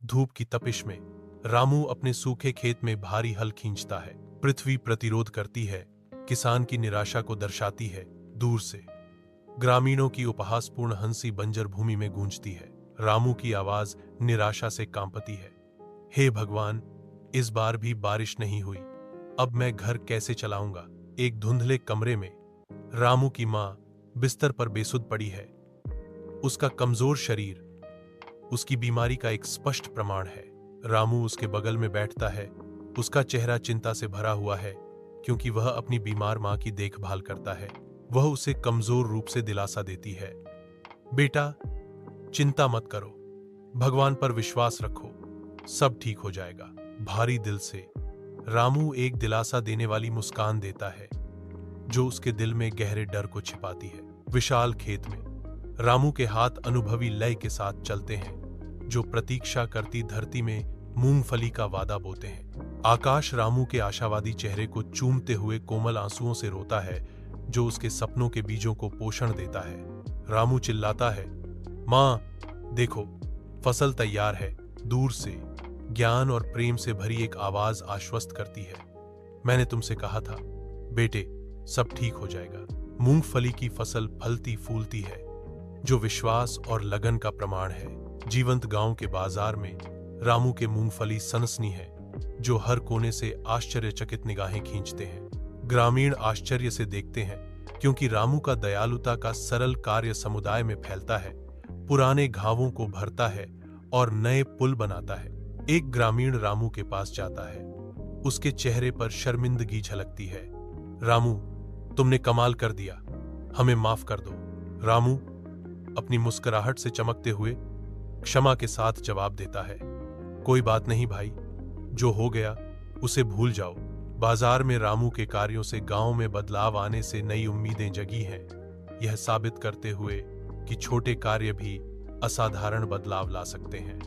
धूप की तपिश में रामू अपने सूखे खेत में भारी हल खींचता है। पृथ्वी प्रतिरोध करती है, किसान की निराशा को दर्शाती है। दूर से ग्रामीणों की उपहासपूर्ण हंसी बंजर भूमि में गूंजती है। रामू की आवाज निराशा से कांपती है। हे भगवान, इस बार भी बारिश नहीं हुई। अब मैं घर कैसे चलाऊंगा? एक धुंधले कमरे में रामू की मां बिस्तर पर बेसुध पड़ी है। उसका कमजोर शरीर उसकी बीमारी का एक स्पष्ट प्रमाण है। रामू उसके बगल में बैठता है। उसका चेहरा चिंता से भरा हुआ है, क्योंकि वह अपनी बीमार मां की देखभाल करता है। वह उसे कमजोर रूप से दिलासा देती है। बेटा, चिंता मत करो, भगवान पर विश्वास रखो, सब ठीक हो जाएगा। भारी दिल से रामू एक दिलासा देने वाली मुस्कान देता है, जो उसके दिल में गहरे डर को छिपाती है। विशाल खेत में रामू के हाथ अनुभवी लय के साथ चलते हैं, जो प्रतीक्षा करती धरती में मूंगफली का वादा बोते हैं। आकाश रामू के आशावादी चेहरे को चूमते हुए कोमल आंसुओं से रोता है, जो उसके सपनों के बीजों को पोषण देता है। रामू चिल्लाता है, मां, देखो, फसल तैयार है। दूर से ज्ञान और प्रेम से भरी एक आवाज आश्वस्त करती है, मैंने तुमसे कहा था बेटे, सब ठीक हो जाएगा। मूंगफली की फसल फलती फूलती है, जो विश्वास और लगन का प्रमाण है। जीवंत गांव के बाजार में रामू के मूंगफली सनसनी है, जो हर कोने से आश्चर्यचकित निगाहें खींचते हैं। ग्रामीण आश्चर्य से देखते हैं, क्योंकि रामू का दयालुता का सरल कार्य समुदाय में फैलता है, पुराने घावों को भरता है और नए पुल बनाता है। एक ग्रामीण रामू के पास जाता है। उसके चेहरे पर शर्मिंदगी झलकती है। रामू, तुमने कमाल कर दिया, हमें माफ कर दो। रामू अपनी मुस्कुराहट से चमकते हुए क्षमा के साथ जवाब देता है, कोई बात नहीं भाई, जो हो गया उसे भूल जाओ। बाजार में रामू के कार्यों से गांव में बदलाव आने से नई उम्मीदें जगी हैं, यह साबित करते हुए कि छोटे कार्य भी असाधारण बदलाव ला सकते हैं।